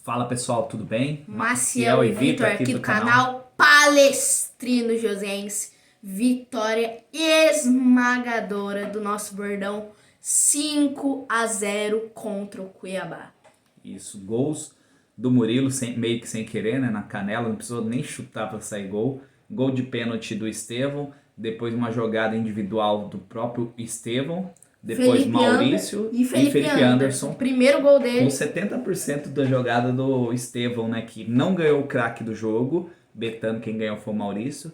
Fala pessoal, tudo bem? Maciel e Vitor aqui do canal Palestrino Josense. Vitória esmagadora do nosso Verdão, 5-0 contra o Cuiabá. Isso, gols do Murilo meio que sem querer, né? Na canela, não precisou nem chutar para sair gol. Gol de pênalti do Estevão, depois uma jogada individual do próprio Estevão, depois Felipe Maurício e Felipe Anderson. Primeiro gol dele. Com 70% da jogada do Estevão, né? Que não ganhou o craque do jogo. Betano, quem ganhou foi o Maurício.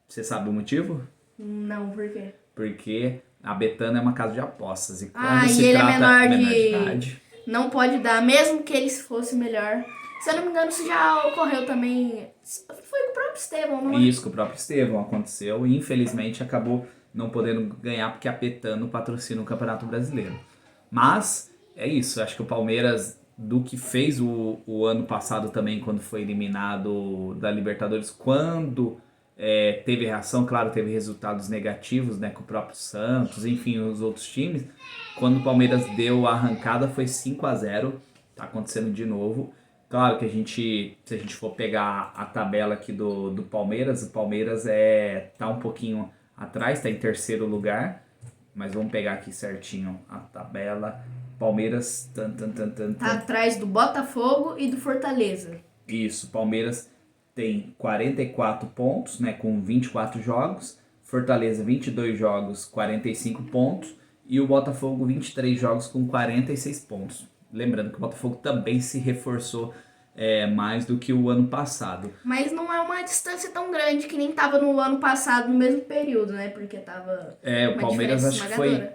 Você sabe o motivo? Não, por quê? Porque a Betano é uma casa de apostas. E quando e se ele trata é menor de de idade, não pode dar, mesmo que ele fosse melhor. Se eu não me engano, isso já ocorreu também. Foi com o próprio Estevão, não é? Isso, com o próprio Estevão aconteceu. E infelizmente acabou não podendo ganhar porque a Betano patrocina o Campeonato Brasileiro. Mas é isso, acho que o Palmeiras, do que fez o ano passado também, quando foi eliminado da Libertadores, quando teve reação, claro, teve resultados negativos, né, com o próprio Santos, enfim, os outros times. Quando o Palmeiras deu a arrancada foi 5-0, tá acontecendo de novo. Claro que se a gente for pegar a tabela aqui do Palmeiras, o Palmeiras tá um pouquinho atrás, tá em terceiro lugar, mas vamos pegar aqui certinho a tabela. Palmeiras tá atrás do Botafogo e do Fortaleza. Isso, Palmeiras tem 44 pontos, né, com 24 jogos. Fortaleza 22 jogos, 45 pontos. E o Botafogo 23 jogos com 46 pontos. Lembrando que o Botafogo também se reforçou mais do que o ano passado. Mas não é uma distância tão grande que nem tava no ano passado, no mesmo período, né? Porque tava o Palmeiras acho que foi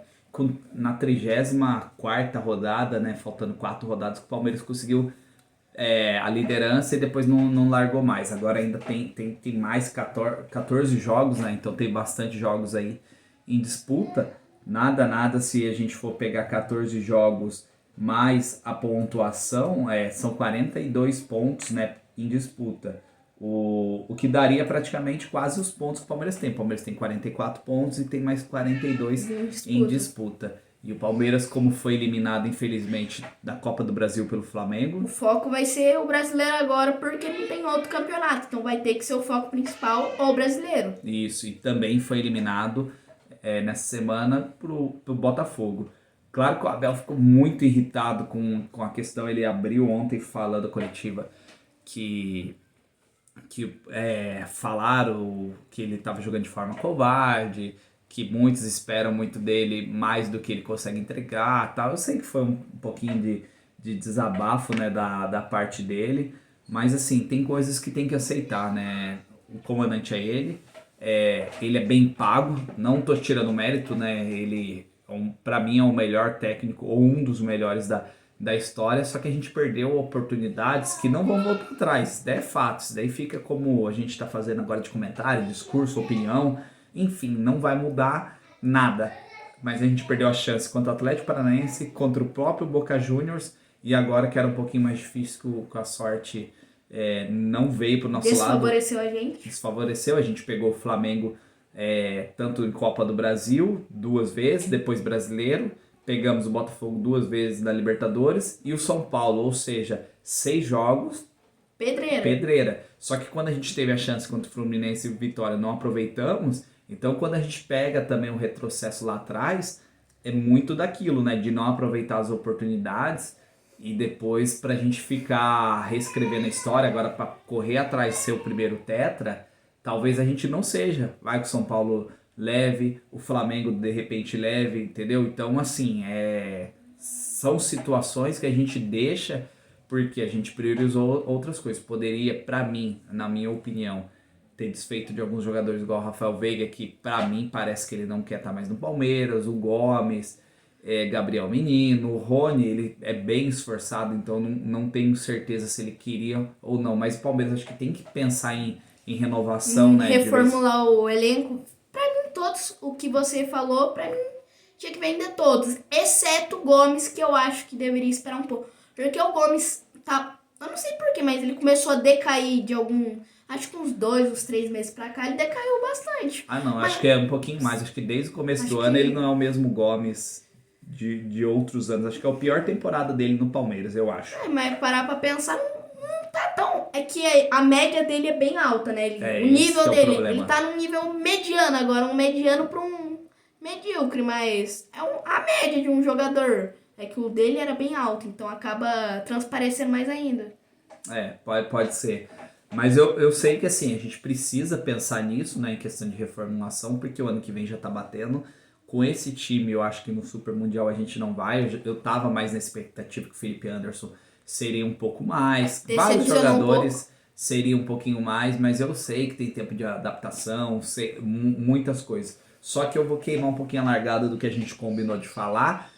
na 34ª rodada, né? Faltando 4 rodadas, que o Palmeiras conseguiu a liderança e depois não largou mais. Agora ainda tem mais 14 jogos, né? Então tem bastante jogos aí em disputa. Nada, se a gente for pegar 14 jogos mais a pontuação, são 42 pontos, né, em disputa. O que daria praticamente quase os pontos que o Palmeiras tem. O Palmeiras tem 44 pontos e tem mais 42 em disputa. E o Palmeiras, como foi eliminado, infelizmente, da Copa do Brasil pelo Flamengo. O foco vai ser o brasileiro agora, porque não tem outro campeonato. Então vai ter que ser o foco principal o brasileiro. Isso, e também foi eliminado nessa semana pro Botafogo. Claro que o Abel ficou muito irritado com a questão. Ele abriu ontem falando da coletiva que falaram que ele estava jogando de forma covarde, que muitos esperam muito dele, mais do que ele consegue entregar, tal. Eu sei que foi um pouquinho de desabafo, né, da parte dele, mas assim, tem coisas que tem que aceitar, né? O comandante é ele é bem pago, não tô tirando mérito, né? Ele, para mim, é o melhor técnico, ou um dos melhores da história, só que a gente perdeu oportunidades que não vão voltar atrás. Isso daí é fato, isso daí fica como a gente está fazendo agora de comentário, discurso, opinião, enfim, não vai mudar nada. Mas a gente perdeu a chance contra o Atlético Paranaense, contra o próprio Boca Juniors, e agora que era um pouquinho mais difícil com a sorte, não veio pro nosso lado. Desfavoreceu a gente. Desfavoreceu, a gente pegou o Flamengo tanto em Copa do Brasil 2 vezes, depois Brasileiro, pegamos o Botafogo 2 vezes na Libertadores e o São Paulo, ou seja, 6 jogos, pedreira. Só que quando a gente teve a chance contra o Fluminense e o Vitória, não aproveitamos. Então quando a gente pega também o retrocesso lá atrás, é muito daquilo, né, de não aproveitar as oportunidades e depois pra gente ficar reescrevendo a história, agora pra correr atrás de ser o primeiro tetra, talvez a gente não seja. Vai que o São Paulo leve, o Flamengo de repente leve, entendeu? Então, assim, são situações que a gente deixa porque a gente priorizou outras coisas. Poderia, pra mim, na minha opinião, ter desfeito de alguns jogadores igual o Rafael Veiga, que pra mim parece que ele não quer estar mais no Palmeiras, o Gomes, Gabriel Menino, o Rony, ele é bem esforçado, então não tenho certeza se ele queria ou não, mas o Palmeiras acho que tem que pensar em renovação, né? Reformular o elenco. Pra mim, todos o que você falou, pra mim, tinha que vender todos, exceto o Gomes, que eu acho que deveria esperar um pouco. Porque o Gomes tá, eu não sei porquê, mas ele começou a decair de acho que uns 2, uns 3 meses pra cá, ele decaiu bastante. Acho que é um pouquinho mais, acho que desde o começo do ano ele não é o mesmo Gomes de outros anos. Acho que é a pior temporada dele no Palmeiras, eu acho. Mas parar pra pensar, é que a média dele é bem alta, né? O nível dele, ele tá num nível mediano agora, um mediano pra um medíocre, mas é a média de um jogador. É que o dele era bem alto, então acaba transparecendo mais ainda. Pode ser. Mas eu sei que assim, a gente precisa pensar nisso, né, em questão de reformulação, porque o ano que vem já tá batendo. Com esse time, eu acho que no Super Mundial a gente não vai. Eu tava mais na expectativa que o Felipe Anderson seria um pouco mais. Vários jogadores seria um pouquinho mais, mas eu sei que tem tempo de adaptação, muitas coisas. Só que eu vou queimar um pouquinho a largada do que a gente combinou de falar,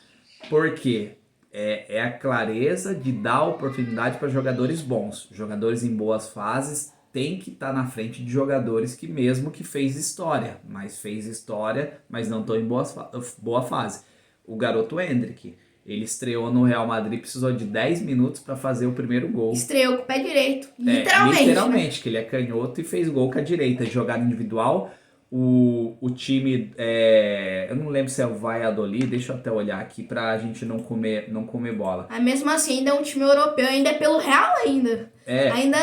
porque é a clareza de dar oportunidade para jogadores bons. Jogadores em boas fases tem que estar na frente de jogadores que mesmo que fez história, mas não estão em boa fase. O garoto Endrick, ele estreou no Real Madrid, precisou de 10 minutos para fazer o primeiro gol. Estreou com o pé direito, literalmente, né? Que ele é canhoto e fez gol com a direita, jogada individual. O time, eu não lembro se é o Valladolid, deixa eu até olhar aqui pra gente não comer bola. Mas mesmo assim, ainda é um time europeu, ainda é pelo Real ainda. Ainda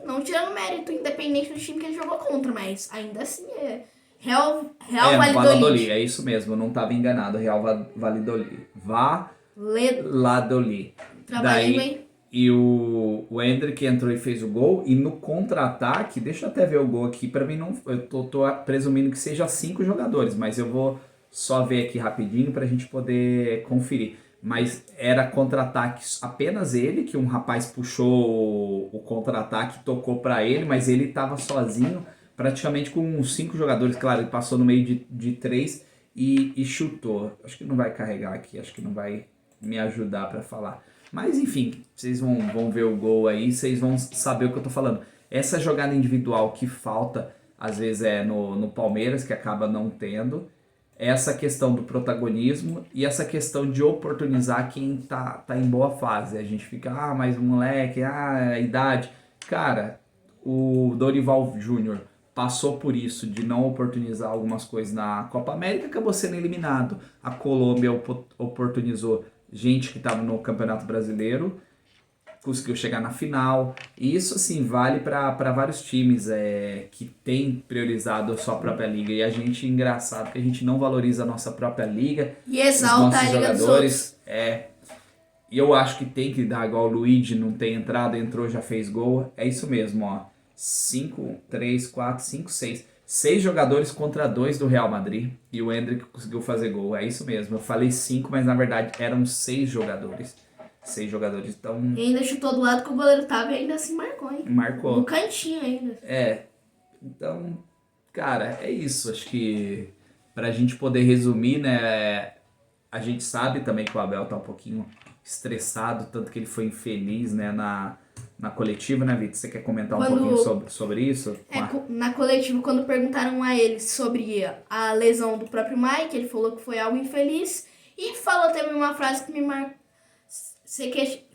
não tirando mérito, independente do time que ele jogou contra, mas ainda assim é Real Valladolid. É isso mesmo, eu não estava enganado, Real Valladolid. Valladolid. Trabalhei bem. E o Endrick entrou e fez o gol. E no contra-ataque, deixa eu até ver o gol aqui. Pra mim, não, eu tô presumindo que seja 5 jogadores, mas eu vou só ver aqui rapidinho pra gente poder conferir. Mas era contra-ataque apenas ele, que um rapaz puxou o contra-ataque, tocou pra ele, mas ele tava sozinho, praticamente com uns 5 jogadores. Claro, ele passou no meio de 3 e chutou. Acho que não vai carregar aqui, acho que não vai me ajudar pra falar. Mas enfim, vocês vão ver o gol aí, vocês vão saber o que eu tô falando. Essa jogada individual que falta, às vezes é no Palmeiras, que acaba não tendo. Essa questão do protagonismo e essa questão de oportunizar quem tá em boa fase. A gente fica, mas o moleque, a idade. Cara, o Dorival Júnior passou por isso, de não oportunizar algumas coisas na Copa América, acabou sendo eliminado. A Colômbia oportunizou gente que estava no Campeonato Brasileiro, conseguiu chegar na final. E isso, assim, vale para vários times que têm priorizado a sua própria liga. E a gente, engraçado, que a gente não valoriza a nossa própria liga. E exalta a liga dos outros. E eu acho que tem que dar, igual o Luigi não tem entrado, entrou, já fez gol. É isso mesmo, ó. 5, 3, 4, 5, 6. 6 jogadores contra 2 do Real Madrid e o Endrick conseguiu fazer gol. É isso mesmo. Eu falei 5, mas na verdade eram 6 jogadores. 6 jogadores, então... E ainda chutou do lado que o goleiro tava e ainda assim marcou, hein? Marcou. No cantinho ainda. Então, cara, é isso. Acho que pra gente poder resumir, né? A gente sabe também que o Abel tá um pouquinho estressado, tanto que ele foi infeliz, né, na coletiva, né, Vitor? Você quer comentar um pouquinho sobre isso? Na coletiva, quando perguntaram a ele sobre a lesão do próprio Mike, ele falou que foi algo infeliz e falou também uma frase que me marcou.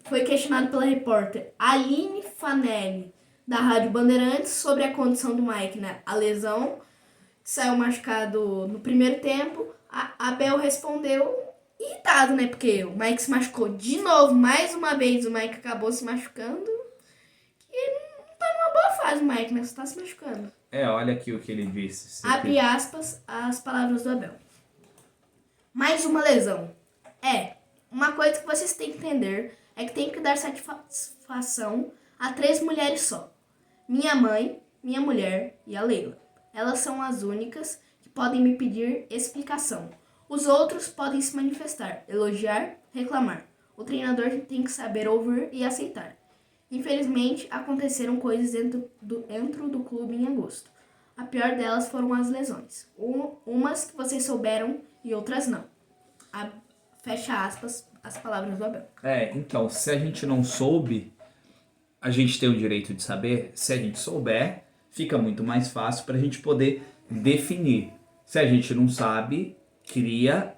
Foi questionado pela repórter Aline Fanelli, da Rádio Bandeirantes, sobre a condição do Mike, né? A lesão, que saiu machucado no primeiro tempo. A Abel respondeu irritado, né? Porque o Mike se machucou de novo, mais uma vez o Mike acabou se machucando. E não tá numa boa fase o Mike, né? Só tá se machucando. Olha aqui o que ele disse. Abre aspas, as palavras do Abel. Mais uma lesão. Uma coisa que vocês têm que entender é que tem que dar satisfação a 3 mulheres só. Minha mãe, minha mulher e a Leila. Elas são as únicas que podem me pedir explicação. Os outros podem se manifestar, elogiar, reclamar. O treinador tem que saber ouvir e aceitar. Infelizmente, aconteceram coisas dentro do clube em agosto. A pior delas foram as lesões. Umas que vocês souberam e outras não. Fecha aspas, as palavras do Abel. Então, se a gente não soube, a gente tem o direito de saber. Se a gente souber, fica muito mais fácil para a gente poder definir. Se a gente não sabe, cria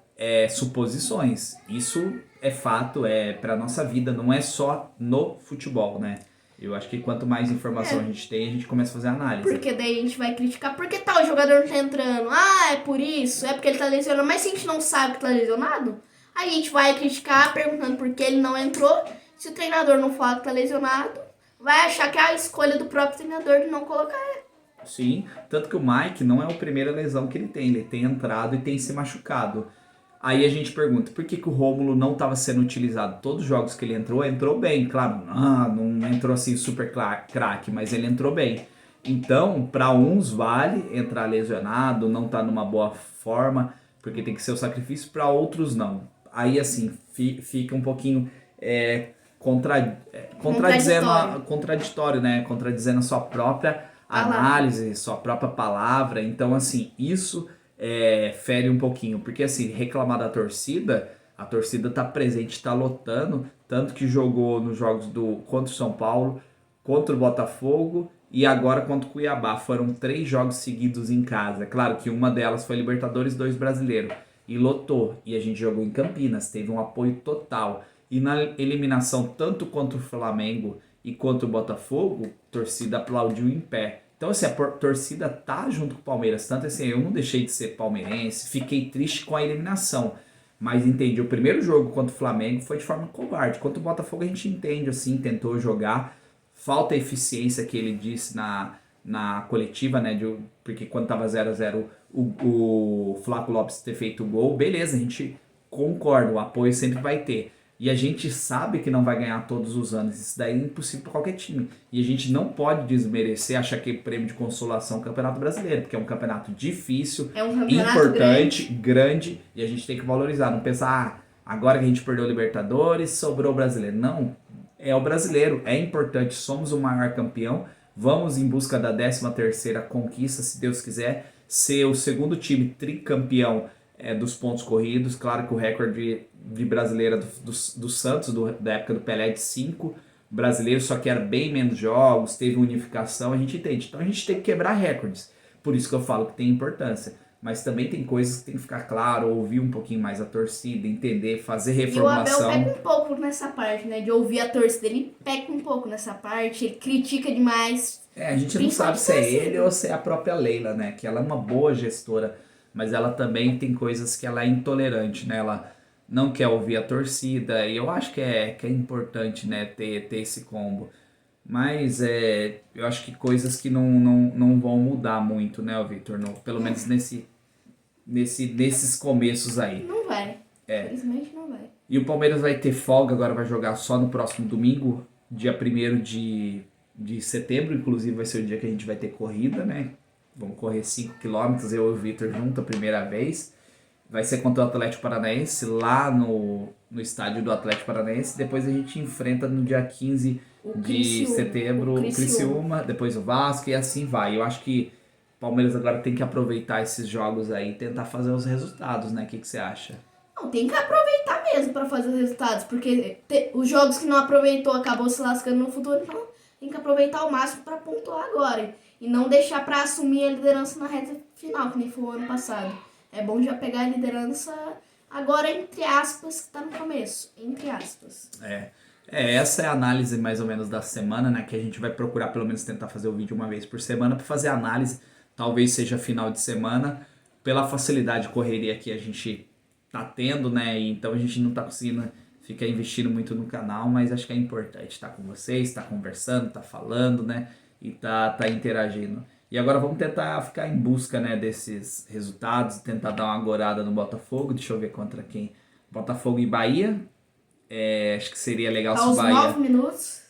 suposições. Isso é fato, para nossa vida, não é só no futebol, né? Eu acho que quanto mais informação a gente tem, a gente começa a fazer análise. Porque daí a gente vai criticar, por que tal jogador não tá entrando? É por isso, é porque ele tá lesionado. Mas se a gente não sabe que tá lesionado, a gente vai criticar perguntando por que ele não entrou. Se o treinador não fala que tá lesionado, vai achar que é a escolha do próprio treinador de não colocar ele. Sim, tanto que o Mike não é a primeira lesão que ele tem entrado e tem se machucado. Aí a gente pergunta, por que, que o Rômulo não estava sendo utilizado? Todos os jogos que ele entrou bem, claro, não entrou assim super craque, mas ele entrou bem. Então, para uns vale entrar lesionado, não tá numa boa forma, porque tem que ser o sacrifício, para outros não. Aí assim, fica um pouquinho contraditório, né? Contradizendo a sua própria análise, sua própria palavra. Então, assim, isso fere um pouquinho. Porque, assim, reclamar da torcida, a torcida tá presente, tá lotando. Tanto que jogou nos jogos contra o São Paulo, contra o Botafogo e agora contra o Cuiabá. Foram 3 jogos seguidos em casa. Claro que uma delas foi Libertadores, 2 brasileiros. E lotou. E a gente jogou em Campinas, teve um apoio total. E na eliminação, tanto contra o Flamengo e contra o Botafogo, a torcida aplaudiu em pé. Então, assim, a torcida tá junto com o Palmeiras. Tanto assim, eu não deixei de ser palmeirense, fiquei triste com a eliminação. Mas entendi, o primeiro jogo contra o Flamengo foi de forma covarde. Contra o Botafogo a gente entende, assim, tentou jogar. Falta a eficiência que ele disse na coletiva, né? Porque quando tava 0-0 o Flávio Lopes ter feito o gol, beleza, a gente concorda, o apoio sempre vai ter. E a gente sabe que não vai ganhar todos os anos. Isso daí é impossível para qualquer time. E a gente não pode desmerecer, achar que é prêmio de consolação o Campeonato Brasileiro, porque é um campeonato difícil, é um campeonato importante, grande, e a gente tem que valorizar. Não pensar, agora que a gente perdeu o Libertadores, sobrou o Brasileiro. Não, é o Brasileiro, é importante, somos o maior campeão, vamos em busca da 13ª conquista, se Deus quiser, ser o segundo time tricampeão dos pontos corridos. Claro que o recorde de brasileira do Santos, da época do Pelé, de 5 brasileiros, só que era bem menos jogos, teve unificação, a gente entende. Então a gente tem que quebrar recordes. Por isso que eu falo que tem importância. Mas também tem coisas que tem que ficar claro, ouvir um pouquinho mais a torcida, entender, fazer reformulação. E o Abel peca um pouco nessa parte, né? De ouvir a torcida. Ele peca um pouco nessa parte, ele critica demais. A gente não sabe se é ele ou se é a própria Leila, né? Que ela é uma boa gestora, mas ela também tem coisas que ela é intolerante, né? Ela não quer ouvir a torcida, e eu acho que é importante, né, ter esse combo. Mas eu acho que coisas que não vão mudar muito, né, Vitor? Pelo menos nesses começos aí. Não vai. Infelizmente não vai. E o Palmeiras vai ter folga, agora vai jogar só no próximo domingo, dia 1º de setembro, inclusive vai ser o dia que a gente vai ter corrida, né? Vamos correr 5 km, eu e o Vitor junto a primeira vez. Vai ser contra o Atlético Paranaense, lá no estádio do Atlético Paranaense. Depois a gente enfrenta no dia 15 de setembro o Criciúma, depois o Vasco e assim vai. Eu acho que o Palmeiras agora tem que aproveitar esses jogos aí e tentar fazer os resultados, né? O que você acha? Não, tem que aproveitar mesmo para fazer os resultados, porque os jogos que não aproveitou acabou se lascando no futuro, então tem que aproveitar ao máximo para pontuar agora. E não deixar para assumir a liderança na reta final, que nem foi o ano passado. É bom já pegar a liderança agora, entre aspas, que tá no começo. Entre aspas. Essa é a análise mais ou menos da semana, né? Que a gente vai procurar pelo menos tentar fazer o vídeo uma vez por semana para fazer a análise. Talvez seja final de semana. Pela facilidade de correria que a gente tá tendo, né? Então a gente não tá conseguindo ficar investindo muito no canal, mas acho que é importante estar com vocês, tá conversando, tá falando, né? E tá interagindo. E agora vamos tentar ficar em busca, né, desses resultados, tentar dar uma gorada no Botafogo. Deixa eu ver contra quem. Botafogo e Bahia. Acho que seria legal se o Bahia... Aos 9 minutos,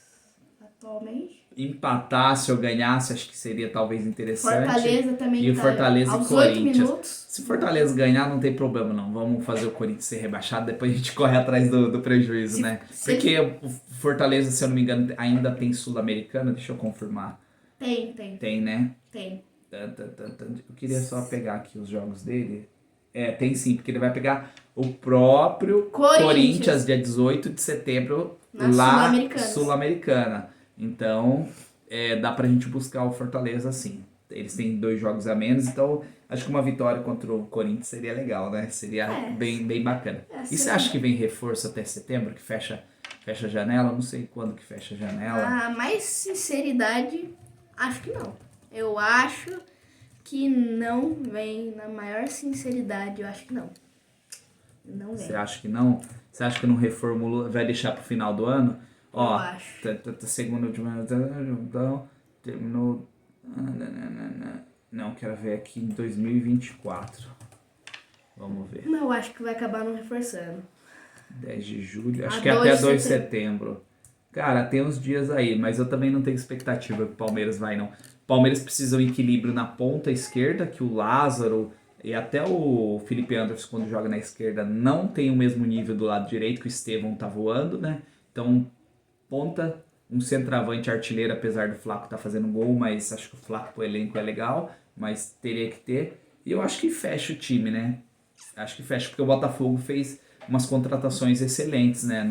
atualmente. Empatasse ou ganhasse, acho que seria talvez interessante. Fortaleza também. E o Fortaleza aos e Corinthians. 8 minutos. Se Fortaleza ganhar, não tem problema não. Vamos fazer o Corinthians ser rebaixado, depois a gente corre atrás do prejuízo, né? Porque o Fortaleza, se eu não me engano, ainda tem Sul-Americana, deixa eu confirmar. Tem. Tem, né? Tem. Eu queria só pegar aqui os jogos dele. Tem sim, porque ele vai pegar o próprio Corinthians dia 18 de setembro lá Sul-Americana. Então, dá pra gente buscar o Fortaleza sim. Eles têm 2 jogos a menos, então acho que uma vitória contra o Corinthians seria legal, né? Seria bem bacana. E você acha que vem reforço até setembro, que fecha a janela? Eu não sei quando que fecha a janela. Mais sinceridade, acho que não. Eu acho que não vem, na maior sinceridade, eu acho que não. Não vem. Você acha que não? Você acha que não reformulou, vai deixar pro final do ano? Ó, acho. segunda última. Então, terminou. Não, quero ver aqui em 2024. Vamos ver. Mas eu acho que vai acabar não reforçando. 10 de julho, acho A que é até 2 de 2 de setembro. Cara, tem uns dias aí, mas eu também não tenho expectativa que o Palmeiras vai, não. O Palmeiras precisa de um equilíbrio na ponta esquerda, que o Lázaro e até o Felipe Anderson, quando joga na esquerda, não tem o mesmo nível do lado direito, que o Estevão tá voando, né? Então, ponta, um centroavante artilheiro, apesar do Flaco tá fazendo gol, mas acho que o Flaco pro elenco é legal, mas teria que ter. E eu acho que fecha o time, né? Acho que fecha, porque o Botafogo fez umas contratações excelentes, né,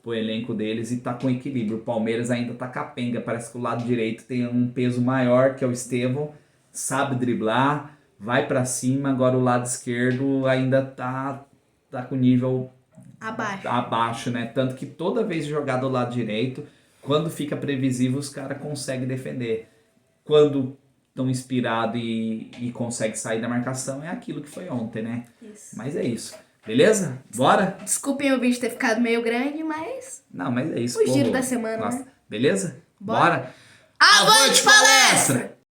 pro elenco deles e tá com equilíbrio. O Palmeiras ainda tá capenga, parece que o lado direito tem um peso maior, que é o Estevão, sabe driblar, vai pra cima, agora o lado esquerdo ainda tá com nível abaixo, né? Tanto que toda vez jogar do lado direito, quando fica previsível, os caras conseguem defender. Quando estão inspirados e conseguem sair da marcação, é aquilo que foi ontem, né? Isso. Mas é isso. Beleza? Bora? Desculpem o vídeo ter ficado meio grande, mas... Não, mas é isso. O giro da semana, né? Beleza? Bora? Bora? Avante palestra!